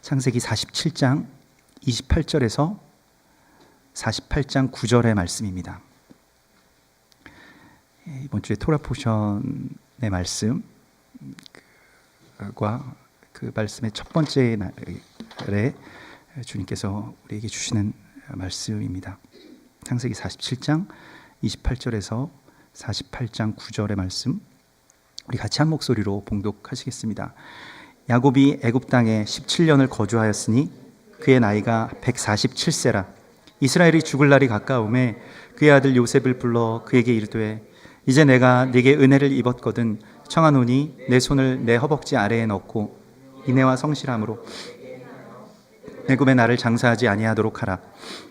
창세기 47장 28절에서 48장 9절의 말씀입니다. 이번 주에 토라 포션의 말씀과 그 말씀의 첫 번째 날에 주님께서 우리에게 주시는 말씀입니다. 창세기 47장 28절에서 48장 9절의 말씀, 우리 같이 한 목소리로 봉독하시겠습니다. 야곱이 애굽 땅에 17년을 거주하였으니 그의 나이가 147세라. 이스라엘이 죽을 날이 가까우매 그의 아들 요셉을 불러 그에게 이르되 이제 내가 네게 은혜를 입었거든 청하노니 내 손을 내 허벅지 아래에 넣고 인애와 성실함으로 애굽에 나를 장사하지 아니하도록 하라.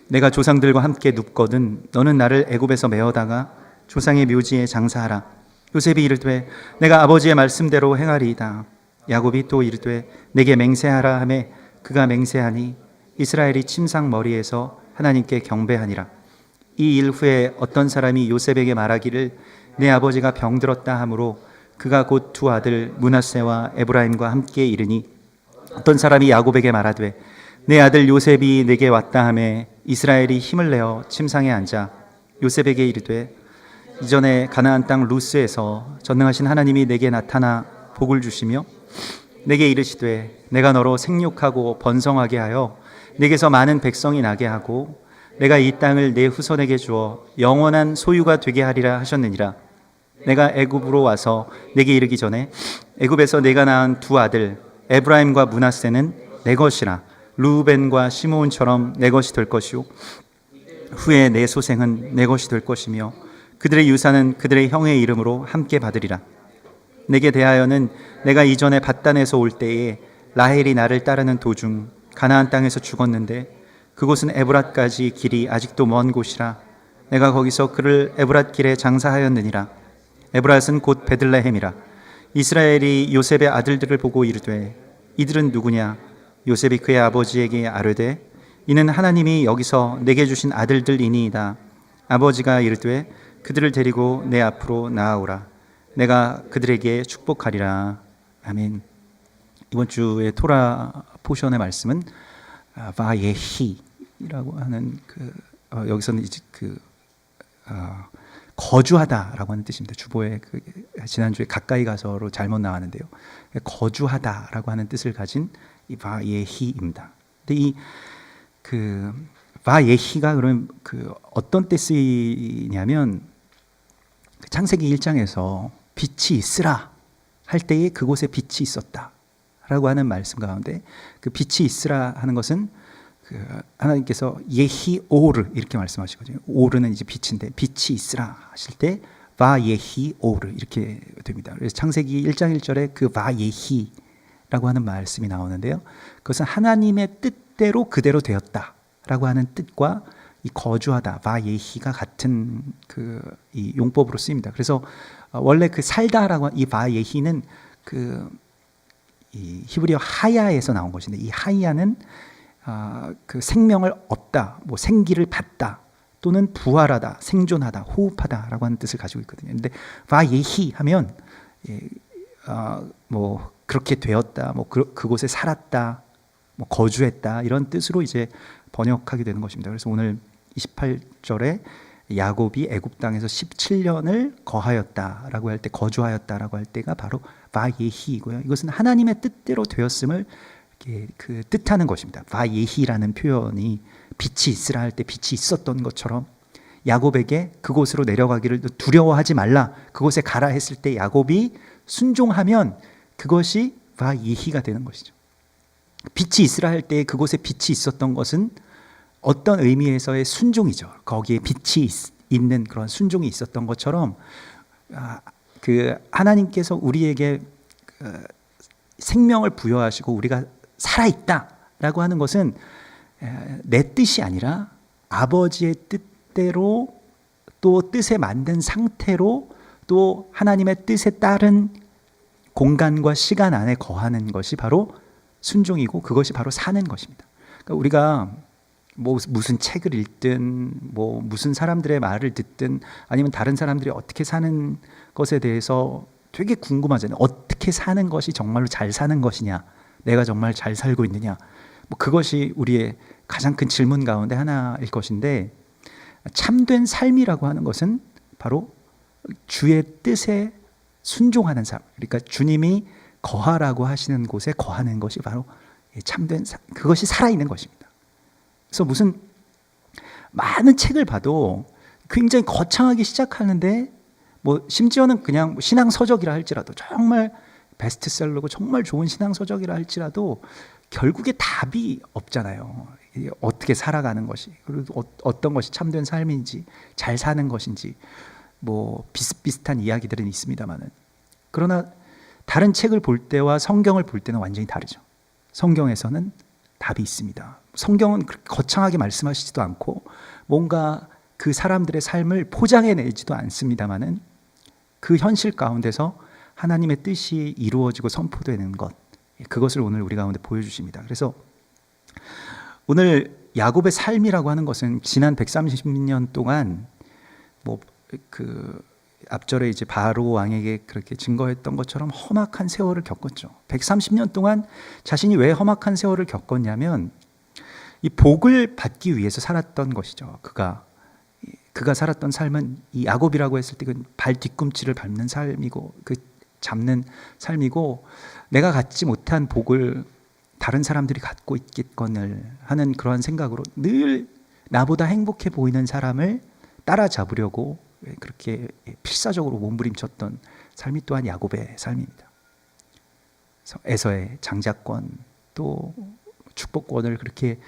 내가 조상들과 함께 눕거든 너는 나를 애굽에서 메어다가 조상의 묘지에 장사하라. 요셉이 이르되 내가 아버지의 말씀대로 행하리이다. 야곱이 또 이르되 내게 맹세하라 하매 그가 맹세하니 이스라엘이 침상 머리에서 하나님께 경배하니라. 이 일 후에 어떤 사람이 요셉에게 말하기를 내 아버지가 병들었다 하므로 그가 곧 두 아들 므낫세와 에브라임과 함께 이르니 어떤 사람이 야곱에게 말하되 내 아들 요셉이 내게 왔다 하매 이스라엘이 힘을 내어 침상에 앉아 요셉에게 이르되 이전에 가나안 땅 루스에서 전능하신 하나님이 내게 나타나 복을 주시며 내게 이르시되 내가 너로 생육하고 번성하게 하여 내게서 많은 백성이 나게 하고 내가 이 땅을 내 후손에게 주어 영원한 소유가 되게 하리라 하셨느니라. 내가 애굽으로 와서 내게 이르기 전에 애굽에서 내가 낳은 두 아들 에브라임과 므낫세는 내 것이라. 르우벤과 시므온처럼 내 것이 될 것이요 후에 내 소생은 내 것이 될 것이며 그들의 유산은 그들의 형의 이름으로 함께 받으리라. 내게 대하여는 내가 이전에 밧단에서 올 때에 라헬이 나를 따르는 도중 가나안 땅에서 죽었는데 그곳은 에브랏까지 길이 아직도 먼 곳이라. 내가 거기서 그를 에브랏 길에 장사하였느니라. 에브랏은 곧 베들레헴이라. 이스라엘이 요셉의 아들들을 보고 이르되 이들은 누구냐? 요셉이 그의 아버지에게 아뢰되 이는 하나님이 여기서 내게 주신 아들들이니이다. 아버지가 이르되 그들을 데리고 내 앞으로 나아오라. 내가 그들에게 축복하리라. 아멘. 이번 주의 토라 포션의 말씀은 바예히라고 하는 여기서는 이제 거주하다라고 하는 뜻입니다. 주보에 지난주에 가까이 가서로 잘못 나왔는데요. 거주하다라고 하는 뜻을 가진 이 바예히입니다. 근데 이 바예히가 그럼 어떤 때 쓰이냐면 창세기 1장에서 빛이 있으라 할 때에 그곳에 빛이 있었다 라고 하는 말씀 가운데 그 빛이 있으라 하는 것은 하나님께서 예히 오르 이렇게 말씀하시거든요. 오르는 이제 빛인데 빛이 있으라 하실 때 바예히 오르 이렇게 됩니다. 그래서 창세기 1장 1절에 그 바예히라고 하는 말씀이 나오는데요. 그것은 하나님의 뜻대로 그대로 되었다 라고 하는 뜻과 이 거주하다 바예히가 같은 이 용법으로 쓰입니다. 그래서 원래 살다라고 이 바예히는 이 히브리어 하야에서 나온 것인데 이 하야는 생명을 얻다, 뭐 생기를 받다 또는 부활하다, 생존하다, 호흡하다라고 하는 뜻을 가지고 있거든요. 근데 바예히 하면 뭐 그렇게 되었다, 뭐 그곳에 살았다, 뭐 거주했다 이런 뜻으로 이제 번역하게 되는 것입니다. 그래서 오늘 28절에 야곱이 애굽 땅에서 17년을 거하였다라고 할 때, 거주하였다라고 할 때가 바로 바예히이고요. 이것은 하나님의 뜻대로 되었음을 뜻하는 것입니다. 바예히라는 표현이 빛이 있으라 할 때 빛이 있었던 것처럼 야곱에게 그곳으로 내려가기를 두려워하지 말라, 그곳에 가라 했을 때 야곱이 순종하면 그것이 바예히가 되는 것이죠. 빛이 있으라 할 때 그곳에 빛이 있었던 것은 어떤 의미에서의 순종이죠. 거기에 빛이 있는 그런 순종이 있었던 것처럼 하나님께서 우리에게 생명을 부여하시고 우리가 살아있다라고 하는 것은 내 뜻이 아니라 아버지의 뜻대로 또 뜻에 만든 상태로 또 하나님의 뜻에 따른 공간과 시간 안에 거하는 것이 바로 순종이고 그것이 바로 사는 것입니다. 그러니까 우리가 뭐 무슨 책을 읽든 뭐 무슨 사람들의 말을 듣든 아니면 다른 사람들이 어떻게 사는 것에 대해서 되게 궁금하잖아요. 어떻게 사는 것이 정말로 잘 사는 것이냐 내가 정말 잘 살고 있느냐? 뭐 그것이 우리의 가장 큰 질문 가운데 하나일 것인데, 참된 삶이라고 하는 것은 바로 주의 뜻에 순종하는 삶. 그러니까 주님이 거하라고 하시는 곳에 거하는 것이 바로 참된 삶. 그것이 살아있는 것입니다. 그래서 무슨 많은 책을 봐도 굉장히 거창하게 시작하는데, 뭐 심지어는 그냥 신앙 서적이라 할지라도, 정말 베스트셀러고 정말 좋은 신앙 서적이라 할지라도 결국에 답이 없잖아요. 어떻게 살아가는 것이, 그리고 어떤 것이 참된 삶인지, 잘 사는 것인지, 뭐 비슷비슷한 이야기들은 있습니다만은, 그러나 다른 책을 볼 때와 성경을 볼 때는 완전히 다르죠. 성경에서는 답이 있습니다. 성경은 그렇게 거창하게 말씀하시지도 않고 뭔가 그 사람들의 삶을 포장해내지도 않습니다만은, 그 현실 가운데서 하나님의 뜻이 이루어지고 선포되는 것, 그것을 오늘 우리 가운데 보여주십니다. 그래서 오늘 야곱의 삶이라고 하는 것은 지난 130년 동안 뭐 그 앞절에 이제 바로 왕에게 그렇게 증거했던 것처럼 험악한 세월을 겪었죠. 130년 동안 자신이 왜 험악한 세월을 겪었냐면, 이 복을 받기 위해서 살았던 것이죠. 그가 살았던 삶은, 이 야곱이라고 했을 때 그 발 뒤꿈치를 밟는 삶이고, 그 잡는 삶이고, 내가 갖지 못한 복을 다른 사람들이 갖고 있겠거늘 하는 그러한 생각으로 늘 나보다 행복해 보이는 사람을 따라잡으려고 그렇게 필사적으로 몸부림쳤던 삶이 또한 야곱의 삶입니다. 에서의 장자권, 또 축복권을 그렇게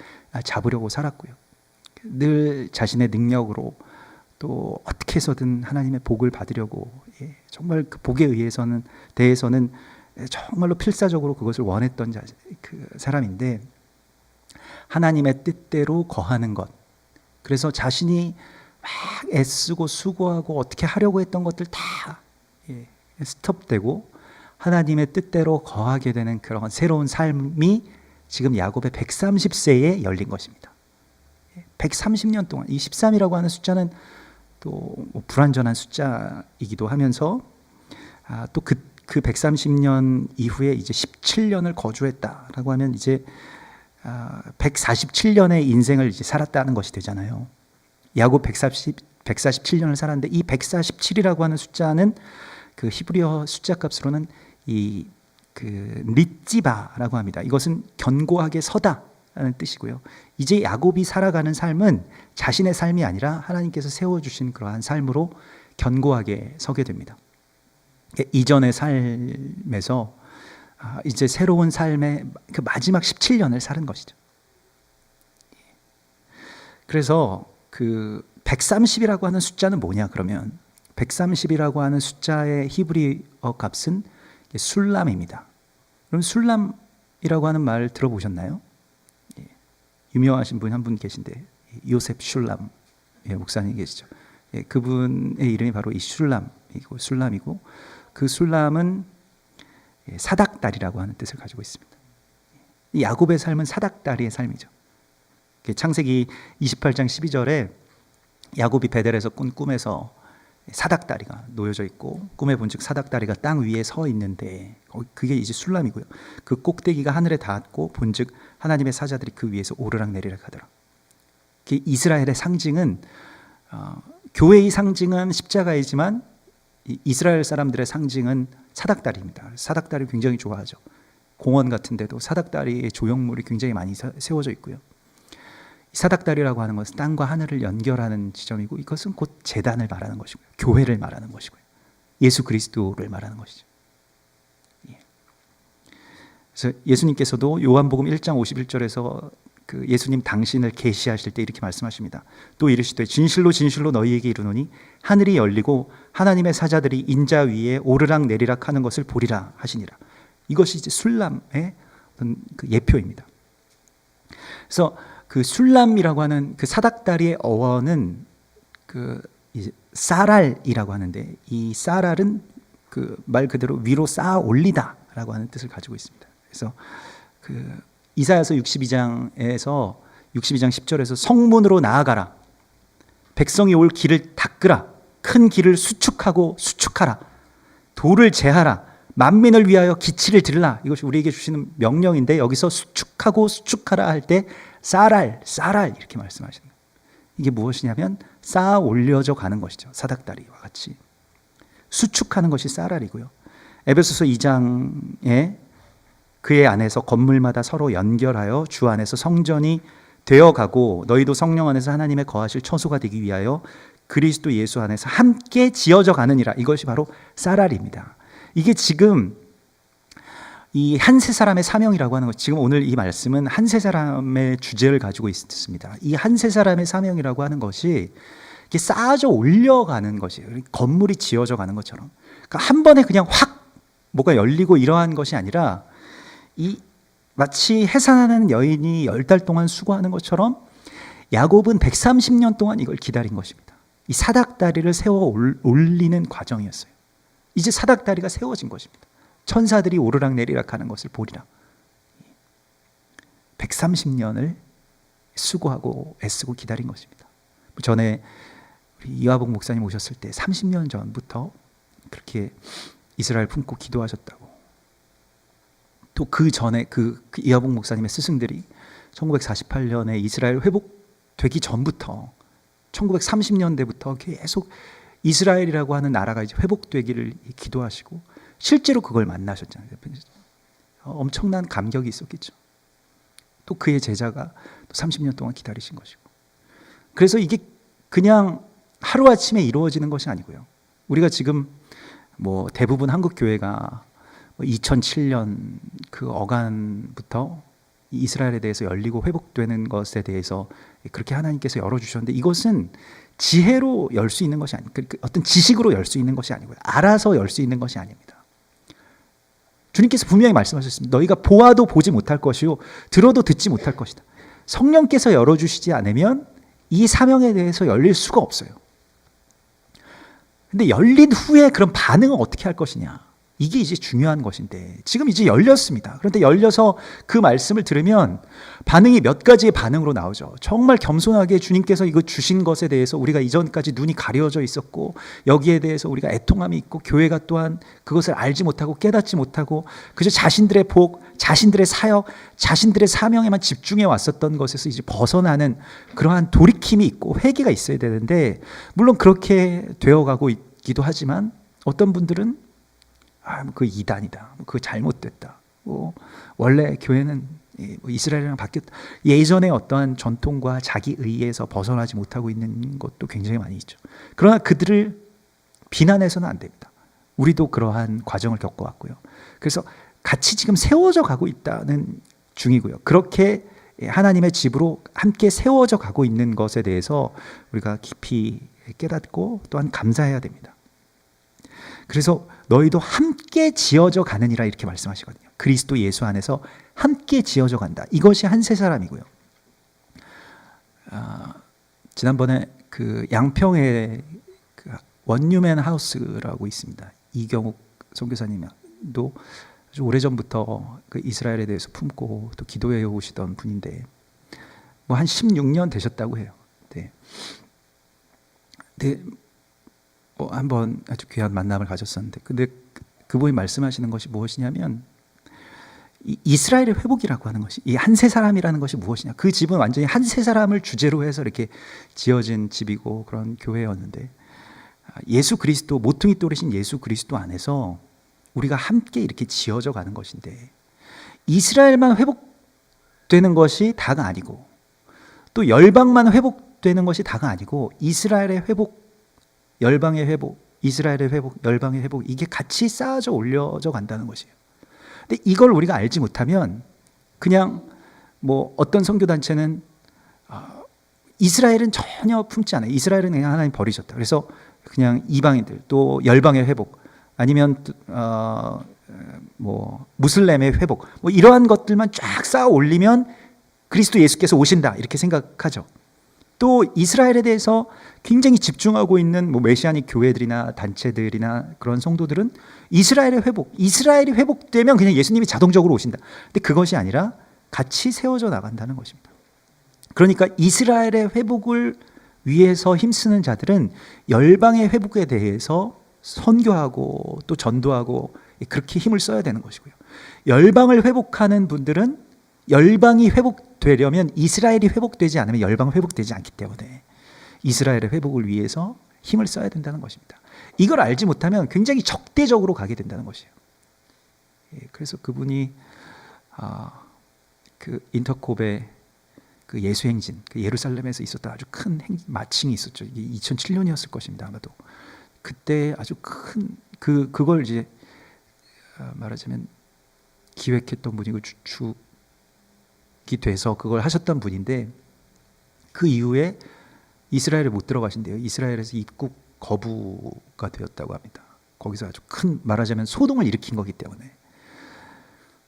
잡으려고 살았고요. 늘 자신의 능력으로 또 어떻게 해서든 하나님의 복을 받으려고, 정말 그 복에 대해서는 정말로 필사적으로 그것을 원했던 그 사람인데, 하나님의 뜻대로 거하는 것, 그래서 자신이 막 애쓰고 수고하고 어떻게 하려고 했던 것들 다 스톱되고 하나님의 뜻대로 거하게 되는 그런 새로운 삶이 지금 야곱의 130세에 열린 것입니다. 130년 동안, 이 13이라고 하는 숫자는 또 뭐 불완전한 숫자이기도 하면서, 또 그 130년 이후에 이제 17년을 거주했다라고 하면 이제 147년의 인생을 이제 살았다는 것이 되잖아요. 야곱 147년을 살았는데, 이 147이라고 하는 숫자는 그 히브리어 숫자 값으로는 그 릿지바라고 합니다. 이것은 견고하게 서다라는 뜻이고요. 이제 야곱이 살아가는 삶은 자신의 삶이 아니라 하나님께서 세워주신 그러한 삶으로 견고하게 서게 됩니다. 이전의 삶에서 이제 새로운 삶의 그 마지막 17년을 사는 것이죠. 그래서 그 130이라고 하는 숫자는 뭐냐 그러면, 130이라고 하는 숫자의 히브리어 값은 술람입니다. 그럼 술람이라고 하는 말 들어보셨나요? 유명하신 분 한 분 계신데, 요셉 슐람 목사님 계시죠. 그분의 이름이 바로 이 술람이고, 그 술람은 사닥다리라고 하는 뜻을 가지고 있습니다. 이 야곱의 삶은 사닥다리의 삶이죠. 창세기 28장 12절에 야곱이 베델에서 꾼 꿈에서 사닥다리가 놓여져 있고, 꿈에 본즉 사닥다리가 땅 위에 서 있는데, 그게 이제 술람이고요. 그 꼭대기가 하늘에 닿았고 본즉 하나님의 사자들이 그 위에서 오르락내리락 하더라. 이스라엘의 상징은, 교회의 상징은 십자가이지만 이스라엘 사람들의 상징은 사닥다리입니다. 사닥다리를 굉장히 좋아하죠. 공원 같은 데도 사닥다리의 조형물이 굉장히 많이 세워져 있고요. 사닥다리라고 하는 것은 땅과 하늘을 연결하는 지점이고, 이것은 곧 제단을 말하는 것이고요, 교회를 말하는 것이고요, 예수 그리스도를 말하는 것이죠. 그래서 예수님께서도 요한복음 1장 51절에서 그 예수님 당신을 계시하실 때 이렇게 말씀하십니다. 또 이르시되 진실로 진실로 너희에게 이르노니 하늘이 열리고 하나님의 사자들이 인자 위에 오르락 내리락 하는 것을 보리라 하시니라. 이것이 이제 술람의 그 예표입니다. 그래서 그 술람이라고 하는 그 사닥다리의 어원은 그 이제 사랄이라고 하는데, 이 사랄은 그 말 그대로 위로 쌓아 올리다라고 하는 뜻을 가지고 있습니다. 그래서 그 이사야서 62장 10절에서 성문으로 나아가라, 백성이 올 길을 닦으라, 큰 길을 수축하고 수축하라, 돌을 제하라, 만민을 위하여 기치를 들라. 이것이 우리에게 주시는 명령인데 여기서 수축하고 수축하라 할 때 쌀알 이렇게 말씀하시는 거예요. 이게 무엇이냐면 쌓아 올려져 가는 것이죠. 사닥다리와 같이 수축하는 것이 쌀알이고요. 에베소서 2장에 그의 안에서 건물마다 서로 연결하여 주 안에서 성전이 되어가고 너희도 성령 안에서 하나님의 거하실 처소가 되기 위하여 그리스도 예수 안에서 함께 지어져 가느니라. 이것이 바로 쌀알입니다. 이게 지금 이 한 세 사람의 사명이라고 하는 것, 지금 오늘 이 말씀은 한 세 사람의 주제를 가지고 있습니다. 이 한 세 사람의 사명이라고 하는 것이 이게 쌓아져 올려가는 것이에요. 건물이 지어져 가는 것처럼. 그러니까 한 번에 그냥 확 뭐가 열리고 이러한 것이 아니라 마치 해산하는 여인이 10달 동안 수고하는 것처럼 야곱은 130년 동안 이걸 기다린 것입니다. 이 사닥다리를 세워 올리는 과정이었어요. 이제 사닥다리가 세워진 것입니다. 천사들이 오르락 내리락 하는 것을 보리라. 130년을 수고하고 애쓰고 기다린 것입니다. 전에 우리 이화복 목사님 오셨을 때 30년 전부터 그렇게 이스라엘 품고 기도하셨다고. 또 그 전에 그 이화복 목사님의 스승들이 1948년에 이스라엘 회복되기 전부터 1930년대부터 계속 이스라엘이라고 하는 나라가 이제 회복되기를 기도하시고 실제로 그걸 만나셨잖아요. 엄청난 감격이 있었겠죠. 또 그의 제자가 또 30년 동안 기다리신 것이고. 그래서 이게 그냥 하루아침에 이루어지는 것이 아니고요. 우리가 지금 뭐 대부분 한국 교회가 2007년 그 어간부터 이스라엘에 대해서 열리고 회복되는 것에 대해서 그렇게 하나님께서 열어주셨는데 이것은 지혜로 열 수 있는 것이 아니고 어떤 지식으로 열 수 있는 것이 아니고요. 알아서 열 수 있는 것이 아닙니다. 주님께서 분명히 말씀하셨습니다. 너희가 보아도 보지 못할 것이요 들어도 듣지 못할 것이다. 성령께서 열어주시지 않으면 이 사명에 대해서 열릴 수가 없어요. 근데 열린 후에 그런 반응은 어떻게 할 것이냐, 이게 이제 중요한 것인데 지금 이제 열렸습니다. 그런데 열려서 그 말씀을 들으면 반응이 몇 가지의 반응으로 나오죠. 정말 겸손하게 주님께서 이거 주신 것에 대해서 우리가 이전까지 눈이 가려져 있었고 여기에 대해서 우리가 애통함이 있고 교회가 또한 그것을 알지 못하고 깨닫지 못하고 그저 자신들의 복, 자신들의 사역, 자신들의 사명에만 집중해 왔었던 것에서 이제 벗어나는 그러한 돌이킴이 있고 회개가 있어야 되는데 물론 그렇게 되어가고 있기도 하지만 어떤 분들은 그 이단이다, 그 잘못됐다, 원래 교회는 이스라엘이랑 바뀌었다, 예전의 어떠한 전통과 자기 의에서 벗어나지 못하고 있는 것도 굉장히 많이 있죠. 그러나 그들을 비난해서는 안 됩니다. 우리도 그러한 과정을 겪어왔고요. 그래서 같이 지금 세워져 가고 있다는 중이고요. 그렇게 하나님의 집으로 함께 세워져 가고 있는 것에 대해서 우리가 깊이 깨닫고 또한 감사해야 됩니다. 그래서 너희도 함께 지어져 가느니라 이렇게 말씀하시거든요. 그리스도 예수 안에서 함께 지어져 간다. 이것이 한 세 사람이고요. 지난번에 그 양평에 그 원유맨 하우스라고 있습니다. 이경욱 선교사님도 아주 오래전부터 그 이스라엘에 대해서 품고 또 기도해 오시던 분인데 뭐 한 16년 되셨다고 해요. 네. 근데 한번 아주 귀한 만남을 가졌었는데 근데 그분이 말씀하시는 것이 무엇이냐면 이스라엘의 회복이라고 하는 것이 이 한 세 사람이라는 것이 무엇이냐, 그 집은 완전히 한 세 사람을 주제로 해서 이렇게 지어진 집이고 그런 교회였는데 예수 그리스도, 모퉁이 돌이신 예수 그리스도 안에서 우리가 함께 이렇게 지어져 가는 것인데 이스라엘만 회복되는 것이 다가 아니고 또 열방만 회복되는 것이 다가 아니고 이스라엘의 회복, 열방의 회복, 이스라엘의 회복, 열방의 회복, 이게 같이 쌓아져 올려져 간다는 것이에요. 근데 이걸 우리가 알지 못하면 그냥 뭐 어떤 선교단체는 이스라엘은 전혀 품지 않아요. 이스라엘은 그냥 하나님 버리셨다. 그래서 그냥 이방인들, 또 열방의 회복, 아니면 뭐 무슬림의 회복, 뭐 이러한 것들만 쫙 쌓아 올리면 그리스도 예수께서 오신다 이렇게 생각하죠. 또 이스라엘에 대해서 굉장히 집중하고 있는 뭐 메시아닉 교회들이나 단체들이나 그런 성도들은 이스라엘의 회복, 이스라엘이 회복되면 그냥 예수님이 자동적으로 오신다. 근데 그것이 아니라 같이 세워져 나간다는 것입니다. 그러니까 이스라엘의 회복을 위해서 힘쓰는 자들은 열방의 회복에 대해서 선교하고 또 전도하고 그렇게 힘을 써야 되는 것이고요. 열방을 회복하는 분들은 열방이 회복되려면 이스라엘이 회복되지 않으면 열방은 회복되지 않기 때문에 이스라엘의 회복을 위해서 힘을 써야 된다는 것입니다. 이걸 알지 못하면 굉장히 적대적으로 가게 된다는 것이에요. 그래서 그분이 그 인터콥의 그 예수행진, 그 예루살렘에서 있었던 아주 큰 마칭이 있었죠. 이게 2007년이었을 것입니다. 아마도 그때 아주 큰 그걸 이제 말하자면 기획했던 분이고 주축이 돼서 그걸 하셨던 분인데 그 이후에 이스라엘에 못 들어가신대요. 이스라엘에서 입국 거부가 되었다고 합니다. 거기서 아주 큰 말하자면 소동을 일으킨 거기 때문에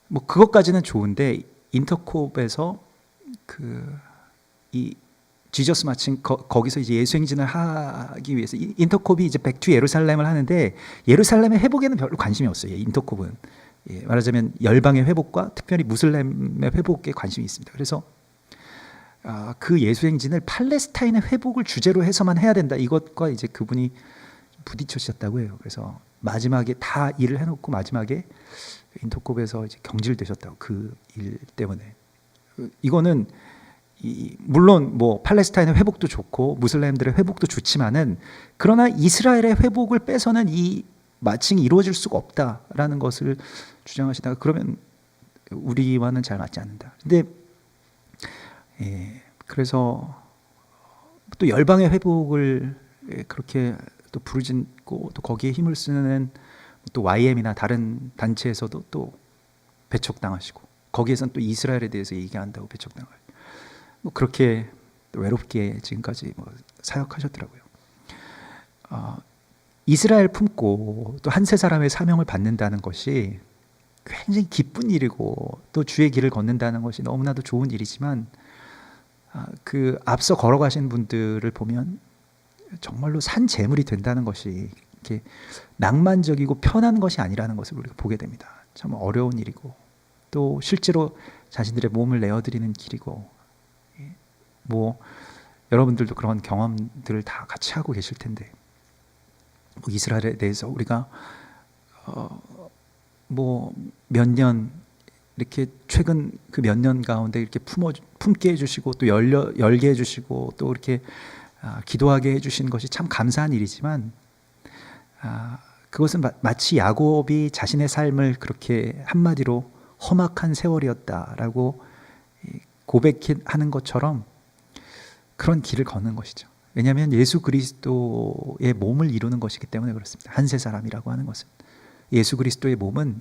뭐 그것까지는 좋은데 인터콥에서 이 지저스 마칭 거기서 이제 예수행진을 하기 위해서 인터콥이 이제 백투 예루살렘을 하는데 예루살렘의 회복에는 별로 관심이 없어요. 인터콥은 말하자면 열방의 회복과 특별히 무슬림의 회복에 관심이 있습니다. 그래서 그 예수행진을 팔레스타인의 회복을 주제로 해서만 해야 된다. 이것과 이제 그분이 부딪혀지셨다고 해요. 그래서 마지막에 다 일을 해놓고 마지막에 인터콥에서 이제 경질되셨다고 그 일 때문에. 이거는 물론 뭐 팔레스타인의 회복도 좋고 무슬림들의 회복도 좋지만은 그러나 이스라엘의 회복을 빼서는 이 마칭이 이루어질 수가 없다라는 것을 주장하시다가 그러면 우리와는 잘 맞지 않는다. 근데 그래서 또 열방의 회복을 그렇게 또 부르짖고 또 거기에 힘을 쓰는 또 YM이나 다른 단체에서도 또 배척당하시고 거기에서는 또 이스라엘에 대해서 얘기한다고 배척당하고 뭐 그렇게 외롭게 지금까지 뭐 사역하셨더라고요. 이스라엘 품고 또 한 세 사람의 사명을 받는다는 것이 굉장히 기쁜 일이고 또 주의 길을 걷는다는 것이 너무나도 좋은 일이지만 그 앞서 걸어가신 분들을 보면 정말로 산 재물이 된다는 것이 이렇게 낭만적이고 편한 것이 아니라는 것을 우리가 보게 됩니다. 참 어려운 일이고 또 실제로 자신들의 몸을 내어드리는 길이고 뭐 여러분들도 그런 경험들을 다 같이 하고 계실 텐데 뭐 이스라엘에 대해서 우리가 뭐 몇 년 이렇게 최근 그 몇 년 가운데 이렇게 품게 해주시고 또 열게 해주시고 또 이렇게 기도하게 해주신 것이 참 감사한 일이지만 그것은 마치 야곱이 자신의 삶을 그렇게 한마디로 험악한 세월이었다라고 고백하는 것처럼 그런 길을 걷는 것이죠. 왜냐하면 예수 그리스도의 몸을 이루는 것이기 때문에 그렇습니다. 한 세 사람이라고 하는 것은 예수 그리스도의 몸은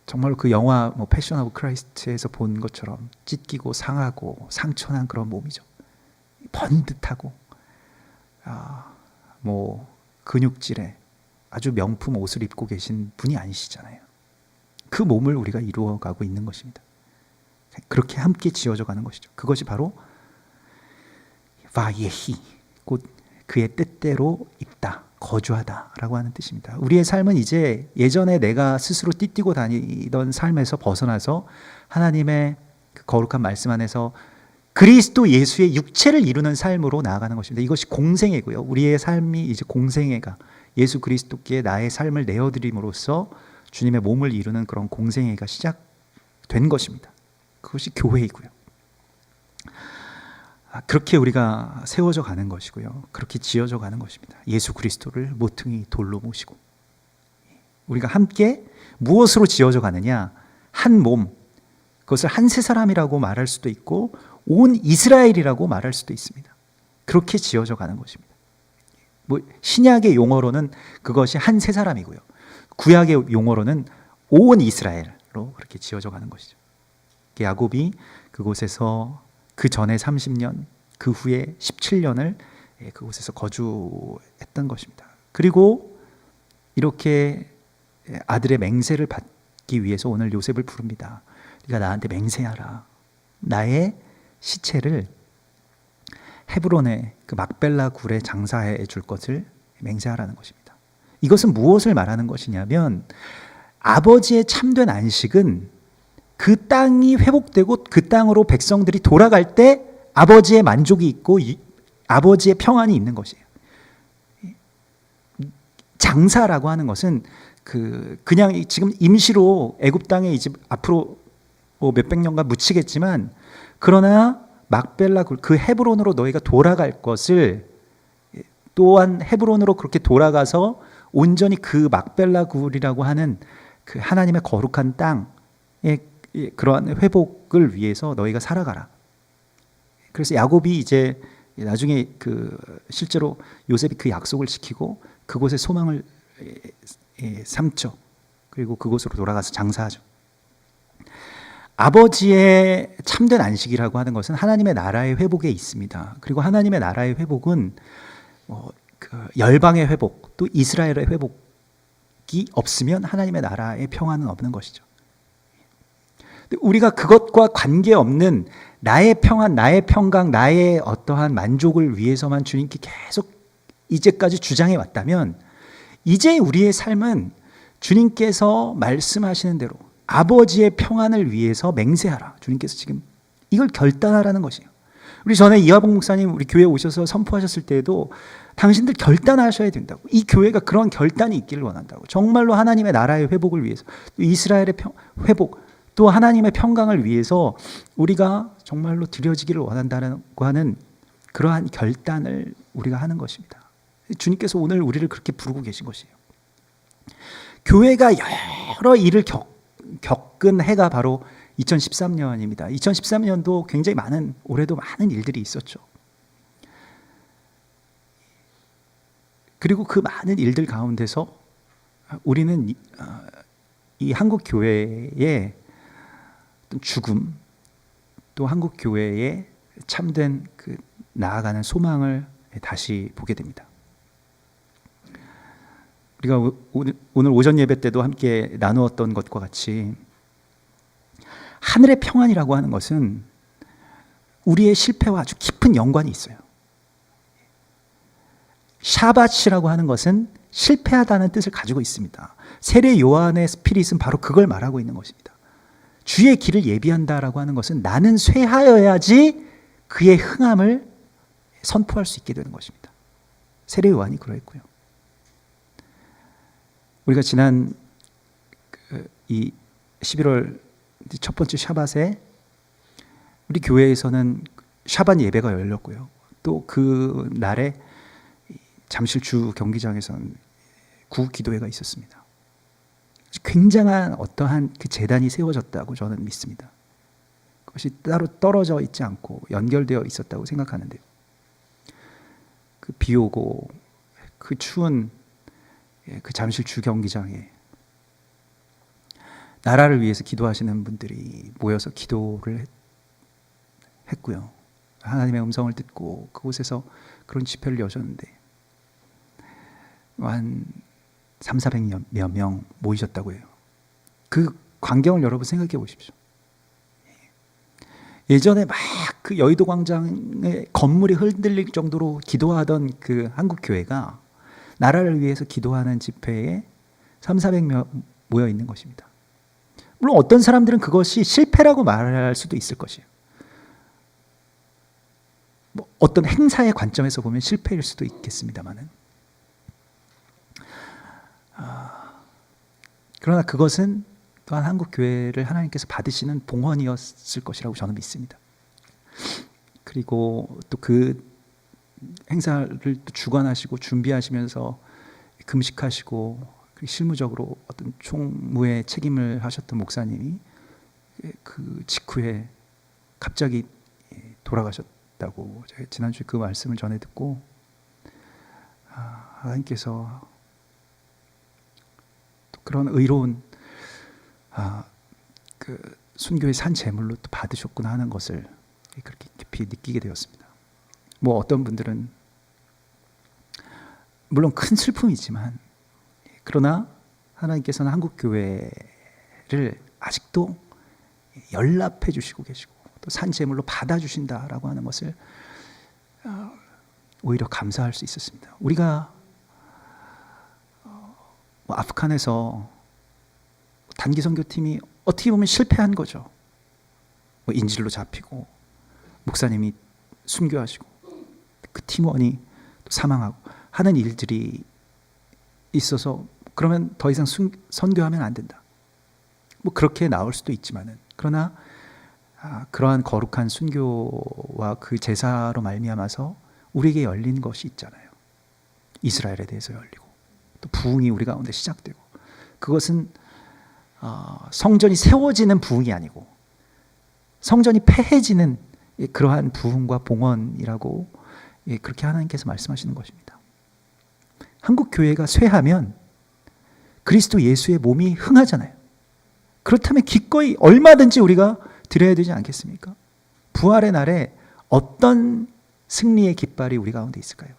정말로 그 영화 뭐 패션 오브 크라이스트에서 본 것처럼 찢기고 상하고 상처난 그런 몸이죠. 번듯하고 뭐 근육질에 아주 명품 옷을 입고 계신 분이 아니시잖아요. 그 몸을 우리가 이루어가고 있는 것입니다. 그렇게 함께 지어져 가는 것이죠. 그것이 바로 바예히 곧 그의 뜻대로 있다, 거주하다라고 하는 뜻입니다. 우리의 삶은 이제 예전에 내가 스스로 띠뛰고 다니던 삶에서 벗어나서 하나님의 그 거룩한 말씀 안에서 그리스도 예수의 육체를 이루는 삶으로 나아가는 것입니다. 이것이 공생애고요. 우리의 삶이 이제 공생애가 예수 그리스도께 나의 삶을 내어드림으로써 주님의 몸을 이루는 그런 공생애가 시작된 것입니다. 그것이 교회이고요. 그렇게 우리가 세워져 가는 것이고요. 그렇게 지어져 가는 것입니다. 예수 그리스도를 모퉁이 돌로 모시고 우리가 함께 무엇으로 지어져 가느냐? 한 몸, 그것을 한 세 사람이라고 말할 수도 있고 온 이스라엘이라고 말할 수도 있습니다. 그렇게 지어져 가는 것입니다. 뭐 신약의 용어로는 그것이 한 세 사람이고요. 구약의 용어로는 온 이스라엘로 그렇게 지어져 가는 것이죠. 야곱이 그곳에서 그 전에 30년, 그 후에 17년을 그곳에서 거주했던 것입니다. 그리고 이렇게 아들의 맹세를 받기 위해서 오늘 요셉을 부릅니다. 네가 나한테 맹세하라. 나의 시체를 헤브론의 그 막벨라 굴에 장사해 줄 것을 맹세하라는 것입니다. 이것은 무엇을 말하는 것이냐면 아버지의 참된 안식은 그 땅이 회복되고 그 땅으로 백성들이 돌아갈 때 아버지의 만족이 있고 아버지의 평안이 있는 것이에요. 장사라고 하는 것은 그냥 지금 임시로 애굽 땅에 이제 앞으로 뭐 몇백 년간 묻히겠지만, 그러나 막벨라 그 헤브론으로 너희가 돌아갈 것을, 또한 헤브론으로 그렇게 돌아가서 온전히 그 막벨라 굴이라고 하는 그 하나님의 거룩한 땅의 그러한 회복을 위해서 너희가 살아가라. 그래서 야곱이 이제 나중에 실제로 요셉이 그 약속을 지키고 그곳에 소망을 삼죠. 그리고 그곳으로 돌아가서 장사하죠. 아버지의 참된 안식이라고 하는 것은 하나님의 나라의 회복에 있습니다. 그리고 하나님의 나라의 회복은 열방의 회복, 또 이스라엘의 회복이 없으면 하나님의 나라의 평안은 없는 것이죠. 우리가 그것과 관계없는 나의 평안, 나의 평강, 나의 어떠한 만족을 위해서만 주님께 계속 이제까지 주장해 왔다면, 이제 우리의 삶은 주님께서 말씀하시는 대로 아버지의 평안을 위해서 맹세하라. 주님께서 지금 이걸 결단하라는 것이에요. 우리 전에 이하봉 목사님 우리 교회에 오셔서 선포하셨을 때에도 당신들 결단하셔야 된다고, 이 교회가 그런 결단이 있기를 원한다고, 정말로 하나님의 나라의 회복을 위해서, 또 이스라엘의 회복, 또 하나님의 평강을 위해서 우리가 정말로 드려지기를 원한다고 하는 그러한 결단을 우리가 하는 것입니다. 주님께서 오늘 우리를 그렇게 부르고 계신 것이에요. 교회가 여러 일을 겪은 해가 바로 2013년입니다. 2013년도 굉장히 올해도 많은 일들이 있었죠. 그리고 그 많은 일들 가운데서 우리는 이 한국 교회의 죽음, 또 한국 교회의 참된 나아가는 소망을 다시 보게 됩니다. 우리가 오늘 오전 예배 때도 함께 나누었던 것과 같이, 하늘의 평안이라고 하는 것은 우리의 실패와 아주 깊은 연관이 있어요. 샤밧이라고 하는 것은 실패하다는 뜻을 가지고 있습니다. 세례 요한의 스피릿은 바로 그걸 말하고 있는 것입니다. 주의 길을 예비한다라고 하는 것은 나는 쇠하여야지 그의 흥함을 선포할 수 있게 되는 것입니다. 세례 요한이 그러했고요. 우리가 지난 이 11월 첫 번째 샤밧에 우리 교회에서는 샤밧 예배가 열렸고요. 또 그 날에 잠실 주 경기장에서는 구국 기도회가 있었습니다. 굉장한 어떠한 그 재단이 세워졌다고 저는 믿습니다. 그것이 따로 떨어져 있지 않고 연결되어 있었다고 생각하는데요. 그 비 오고 그 추운 그 잠실 주 경기장에 나라를 위해서 기도하시는 분들이 모여서 기도를 했고요. 하나님의 음성을 듣고 그곳에서 그런 집회를 여셨는데 한 300~400여 명 모이셨다고 해요. 그 광경을 여러분 생각해 보십시오. 예전에 막 그 여의도 광장의 건물이 흔들릴 정도로 기도하던 그 한국 교회가 나라를 위해서 기도하는 집회에 300~400명 모여 있는 것입니다. 물론 어떤 사람들은 그것이 실패라고 말할 수도 있을 것이에요. 뭐 어떤 행사의 관점에서 보면 실패일 수도 있겠습니다만은, 그러나 그것은 또한 한국 교회를 하나님께서 받으시는 봉헌이었을 것이라고 저는 믿습니다. 그리고 또 그 행사를 또 주관하시고 준비하시면서 금식하시고 실무적으로 어떤 총무의 책임을 하셨던 목사님이 그 직후에 갑자기 돌아가셨다고 제가 지난주에 그 말씀을 전해 듣고, 하나님께서 또 그런 의로운 그 순교의 산 제물로 또 받으셨구나 하는 것을 그렇게 깊이 느끼게 되었습니다. 뭐 어떤 분들은 물론 큰 슬픔이지만, 그러나 하나님께서는 한국 교회를 아직도 연락해 주시고 계시고 또 산 제물로 받아 주신다라고 하는 것을 오히려 감사할 수 있었습니다. 우리가 아프간에서 단기 선교팀이 어떻게 보면 실패한 거죠. 인질로 잡히고 목사님이 순교하시고 그 팀원이 또 사망하고 하는 일들이 있어서 그러면 더 이상 선교하면 안 된다. 뭐 그렇게 나올 수도 있지만은, 그러나 그러한 거룩한 순교와 그 제사로 말미암아서 우리에게 열린 것이 있잖아요. 이스라엘에 대해서 열리고 또 부흥이 우리 가운데 시작되고, 그것은 성전이 세워지는 부흥이 아니고 성전이 폐해지는 그러한 부흥과 봉헌이라고 그렇게 하나님께서 말씀하시는 것입니다. 한국 교회가 쇠하면 그리스도 예수의 몸이 흥하잖아요. 그렇다면 기꺼이 얼마든지 우리가 드려야 되지 않겠습니까? 부활의 날에 어떤 승리의 깃발이 우리 가운데 있을까요?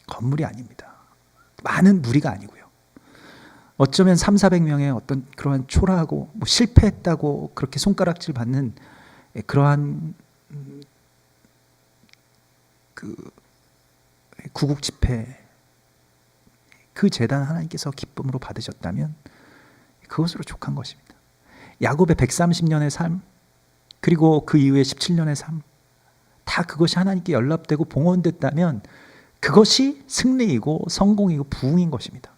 건물이 아닙니다. 많은 무리가 아니고요. 어쩌면 300~400명의 어떤 그러한 초라하고 뭐 실패했다고 그렇게 손가락질 받는 그러한 그 구국 집회, 그 제단 하나님께서 기쁨으로 받으셨다면 그것으로 족한 것입니다. 야곱의 130년의 삶, 그리고 그 이후에 17년의 삶, 다 그것이 하나님께 연락되고 봉헌됐다면 그것이 승리이고 성공이고 부흥인 것입니다.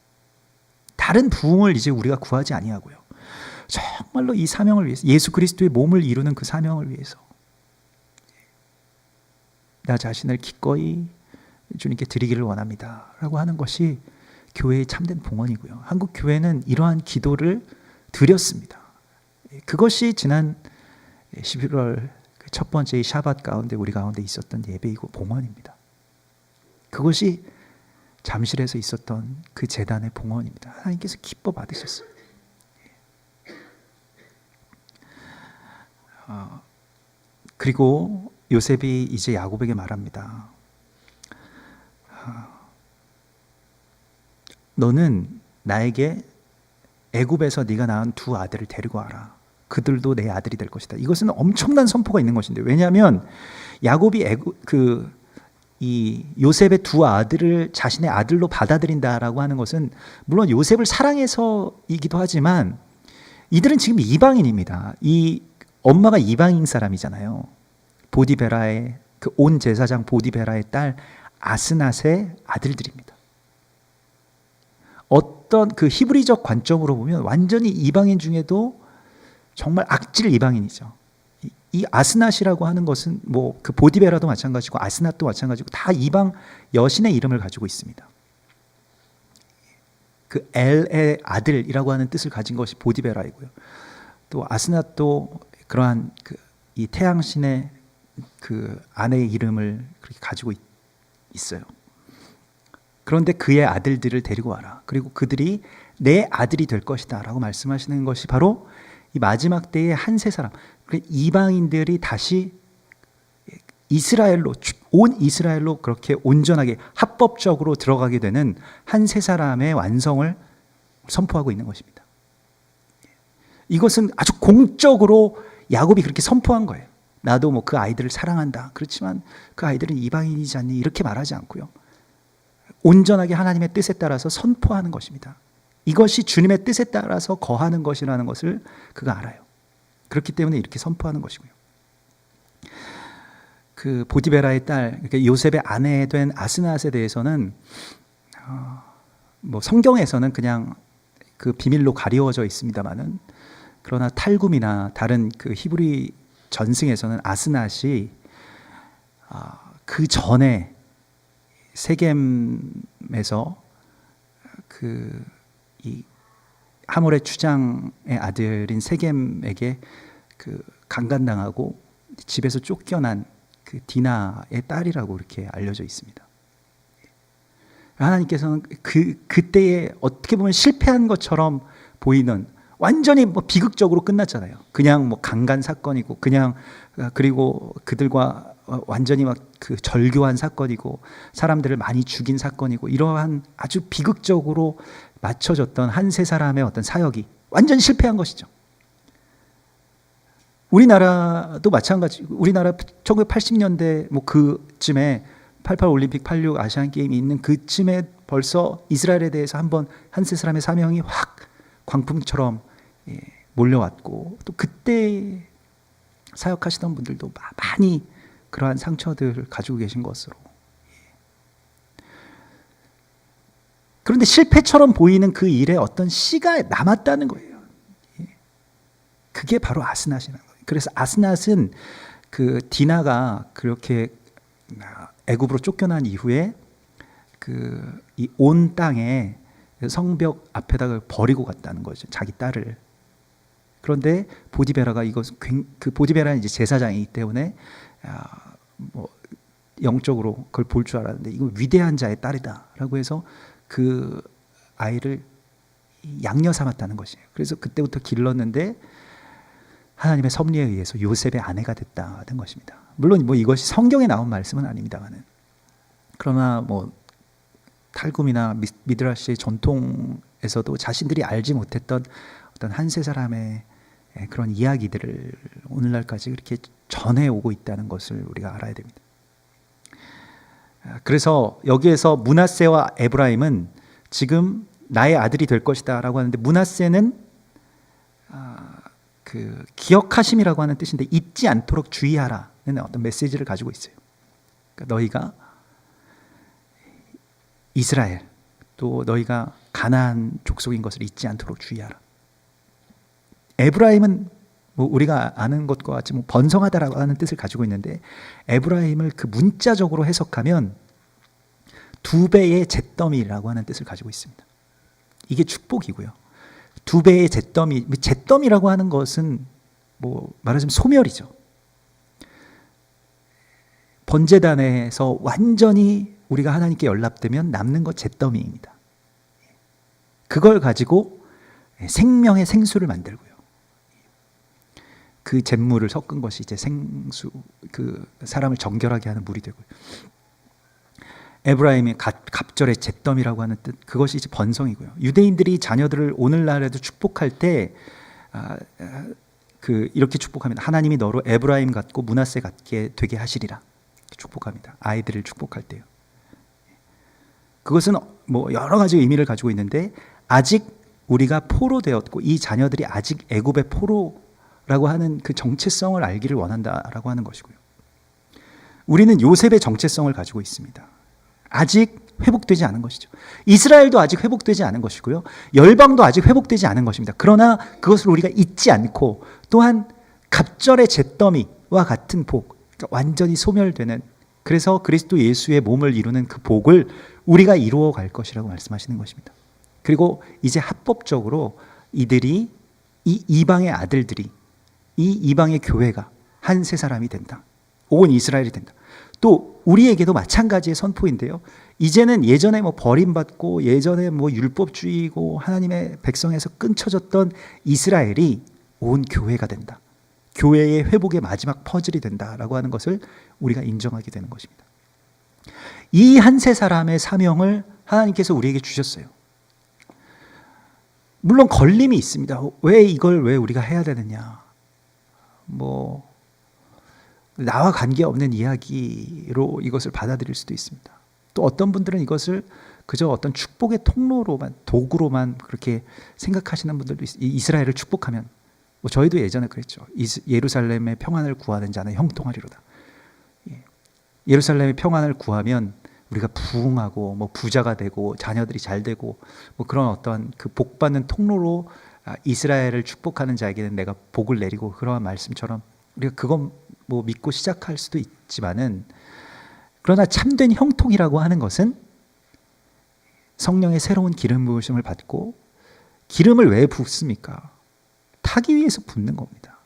다른 부흥을 이제 우리가 구하지 아니하고요, 정말로 이 사명을 위해서, 예수 그리스도의 몸을 이루는 그 사명을 위해서 나 자신을 기꺼이 주님께 드리기를 원합니다 라고 하는 것이 교회의 참된 봉헌이고요. 한국 교회는 이러한 기도를 드렸습니다. 그것이 지난 11월 첫 번째 이 샤밧 가운데 우리 가운데 있었던 예배이고 봉헌입니다. 그것이 잠실에서 있었던 그 제단의 봉헌입니다. 하나님께서 기뻐 받으셨어요. 그리고 요셉이 이제 야곱에게 말합니다. 너는 나에게 애굽에서 네가 낳은 두 아들을 데리고 와라. 그들도 내 아들이 될 것이다. 이것은 엄청난 선포가 있는 것인데, 왜냐하면 야곱이 이 요셉의 두 아들을 자신의 아들로 받아들인다라고 하는 것은 물론 요셉을 사랑해서이기도 하지만 이들은 지금 이방인입니다. 이 엄마가 이방인 사람이잖아요. 보디베라의 그 온 제사장 보디베라의 딸 아스낫의 아들들입니다. 어떤 그 히브리적 관점으로 보면 완전히 이방인 중에도 정말 악질 이방인이죠. 이 아스낫이라고 하는 것은 뭐 그 보디베라도 마찬가지고 아스낫도 마찬가지고 다 이방 여신의 이름을 가지고 있습니다. 그 엘의 아들이라고 하는 뜻을 가진 것이 보디베라이고요. 또 아스낫도 그러한 이 태양신의 그 아내의 이름을 그렇게 가지고 있어요. 그런데 그의 아들들을 데리고 와라. 그리고 그들이 내 아들이 될 것이다 라고 말씀하시는 것이 바로 이 마지막 때의 한 세 사람, 이방인들이 다시 이스라엘로, 온 이스라엘로 그렇게 온전하게 합법적으로 들어가게 되는 한 세 사람의 완성을 선포하고 있는 것입니다. 이것은 아주 공적으로 야곱이 그렇게 선포한 거예요. 나도 뭐 그 아이들을 사랑한다. 그렇지만 그 아이들은 이방인이지 않니? 이렇게 말하지 않고요, 온전하게 하나님의 뜻에 따라서 선포하는 것입니다. 이것이 주님의 뜻에 따라서 거하는 것이라는 것을 그가 알아요. 그렇기 때문에 이렇게 선포하는 것이고요. 그 보디베라의 딸, 그러니까 요셉의 아내 된 아스낫에 대해서는 뭐 성경에서는 그냥 그 비밀로 가리워져 있습니다만은, 그러나 탈굼이나 다른 그 히브리 전승에서는 아스낫이 그 전에 세겜에서 그 이 하몰의 추장의 아들인 세겜에게 그 강간당하고 집에서 쫓겨난 그 디나의 딸이라고 이렇게 알려져 있습니다. 하나님께서는 그때에 어떻게 보면 실패한 것처럼 보이는, 완전히 뭐 비극적으로 끝났잖아요. 그냥 뭐 강간 사건이고, 그냥 그리고 그들과 완전히 막 그 절교한 사건이고, 사람들을 많이 죽인 사건이고, 이러한 아주 비극적으로 맞춰졌던 한 세 사람의 어떤 사역이 완전히 실패한 것이죠. 우리나라도 마찬가지. 우리나라 1980년대 뭐 그쯤에 88 올림픽, 86 아시안 게임이 있는 그쯤에 벌써 이스라엘에 대해서 한번 한 세 사람의 사명이 확 광풍처럼 몰려왔고, 또 그때 사역하시던 분들도 많이 그러한 상처들을 가지고 계신 것으로. 그런데 실패처럼 보이는 그 일에 어떤 씨가 남았다는 거예요. 그게 바로 아스낫이라는 거예요. 그래서 아스낫은 그 디나가 그렇게 애굽으로 쫓겨난 이후에 그 이 온 땅에 성벽 앞에다가 버리고 갔다는 거죠. 자기 딸을. 그런데 보디베라가 그 보디베라는 이제 제사장이기 때문에 뭐 영적으로 그걸 볼 줄 알았는데 이거 위대한 자의 딸이다라고 해서 그 아이를 양녀 삼았다는 것이에요. 그래서 그때부터 길렀는데 하나님의 섭리에 의해서 요셉의 아내가 됐다는 것입니다. 물론 뭐 이것이 성경에 나온 말씀은 아닙니다만은, 그러나 뭐 탈굼이나 미드라시의 전통에서도 자신들이 알지 못했던 어떤 한 세 사람의 그런 이야기들을 오늘날까지 그렇게 전해오고 있다는 것을 우리가 알아야 됩니다. 그래서 여기에서 므낫세와 에브라임은 지금 나의 아들이 될 것이다 라고 하는데, 므낫세는 그 기억하심이라고 하는 뜻인데 잊지 않도록 주의하라는 어떤 메시지를 가지고 있어요. 그러니까 너희가 이스라엘, 또 너희가 가나안 족속인 것을 잊지 않도록 주의하라. 에브라임은 뭐 우리가 아는 것과 같이 뭐 번성하다라고 하는 뜻을 가지고 있는데, 에브라임을 그 문자적으로 해석하면 두 배의 잿더미라고 하는 뜻을 가지고 있습니다. 이게 축복이고요. 두 배의 잿더미, 잿더미라고 하는 것은 뭐 말하자면 소멸이죠. 번제단에서 완전히 우리가 하나님께 연락되면 남는 것 잿더미입니다. 그걸 가지고 생명의 생수를 만들고요. 그 잿물을 섞은 것이 이제 생수, 그 사람을 정결하게 하는 물이 되고요. 에브라임이 갑절의 잿더미라고 하는 뜻, 그것이 이제 번성이고요. 유대인들이 자녀들을 오늘날에도 축복할 때 이렇게 축복합니다. 하나님이 너로 에브라임 같고 므낫세 같게 되게 하시리라 축복합니다. 아이들을 축복할 때요. 그것은 뭐 여러 가지 의미를 가지고 있는데, 아직 우리가 포로 되었고 이 자녀들이 아직 애굽의 포로라고 하는 그 정체성을 알기를 원한다라고 하는 것이고요. 우리는 요셉의 정체성을 가지고 있습니다. 아직 회복되지 않은 것이죠. 이스라엘도 아직 회복되지 않은 것이고요. 열방도 아직 회복되지 않은 것입니다. 그러나 그것을 우리가 잊지 않고, 또한 갑절의 잿더미와 같은 복, 그러니까 완전히 소멸되는, 그래서 그리스도 예수의 몸을 이루는 그 복을 우리가 이루어 갈 것이라고 말씀하시는 것입니다. 그리고 이제 합법적으로 이들이, 이 이방의 아들들이, 이 이방의 교회가 한 세 사람이 된다. 온 이스라엘이 된다. 또 우리에게도 마찬가지의 선포인데요. 이제는 예전에 뭐 버림받고 예전에 뭐 율법주의고 하나님의 백성에서 끊쳐졌던 이스라엘이 온 교회가 된다. 교회의 회복의 마지막 퍼즐이 된다라고 하는 것을 우리가 인정하게 되는 것입니다. 이 한 세 사람의 사명을 하나님께서 우리에게 주셨어요. 물론 걸림이 있습니다. 왜 이걸 왜 우리가 해야 되느냐? 뭐 나와 관계없는 이야기로 이것을 받아들일 수도 있습니다. 또 어떤 분들은 이것을 그저 어떤 축복의 통로로만, 도구로만 그렇게 생각하시는 분들도 있어요. 이스라엘을 축복하면, 뭐 저희도 예전에 그랬죠. 예루살렘의 평안을 구하는 자는 형통하리로다. 예루살렘의 평안을 구하면 우리가 부흥하고 뭐 부자가 되고 자녀들이 잘 되고 뭐 그런 어떤 그 복 받는 통로로 이스라엘을 축복하는 자에게는 내가 복을 내리고, 그러한 말씀처럼 우리가 그건 뭐 믿고 시작할 수도 있지만은, 그러나 참된 형통이라고 하는 것은 성령의 새로운 기름 부으심을 받고, 기름을 왜 붓습니까? 타기 위해서 붓는 겁니다.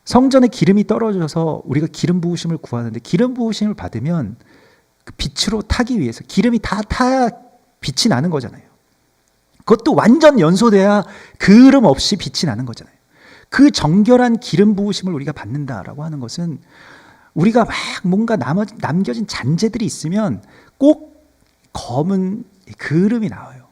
성전에 기름이 떨어져서 우리가 기름 부으심을 구하는데, 기름 부으심을 받으면 그 빛으로 타기 위해서, 기름이 다 타야 빛이 나는 거잖아요. 그것도 완전 연소돼야 그름 없이 빛이 나는 거잖아요. 그 정결한 기름 부으심을 우리가 받는다라고 하는 것은, 우리가 막 뭔가 남겨진 잔재들이 있으면 꼭 검은 그름이 나와요.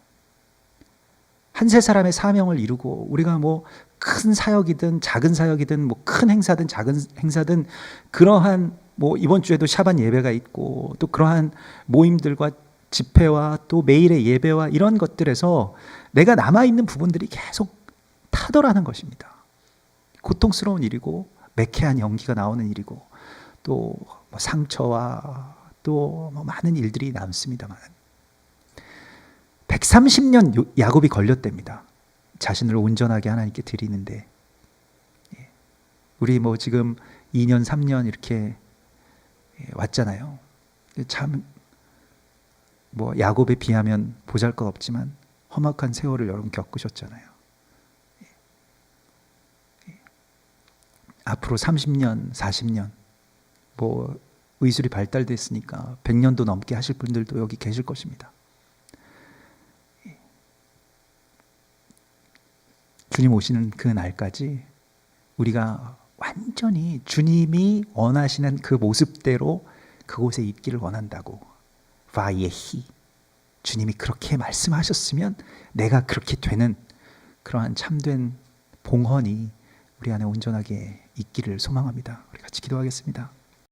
한 세 사람의 사명을 이루고, 우리가 뭐 큰 사역이든 작은 사역이든 뭐 큰 행사든 작은 행사든, 그러한 뭐 이번 주에도 샤반 예배가 있고, 또 그러한 모임들과 집회와 또 매일의 예배와 이런 것들에서 내가 남아있는 부분들이 계속 타더라는 것입니다. 고통스러운 일이고 매캐한 연기가 나오는 일이고, 또 뭐 상처와 또 뭐 많은 일들이 남습니다만, 130년 야곱이 걸렸답니다. 자신을 온전하게 하나님께 드리는데. 우리 뭐 지금 2년 3년 이렇게 왔잖아요. 참 뭐 야곱에 비하면 보잘것없지만 험악한 세월을 여러분 겪으셨잖아요. 앞으로 30년, 40년 뭐 의술이 발달됐으니까 100년도 넘게 하실 분들도 여기 계실 것입니다. 주님 오시는 그 날까지 우리가 완전히 주님이 원하시는 그 모습대로 그곳에 있기를 원한다고. 바예히 주님이 그렇게 말씀하셨으면 내가 그렇게 되는 그러한 참된 봉헌이 우리 안에 온전하게 있기를 소망합니다. 우리 같이 기도하겠습니다.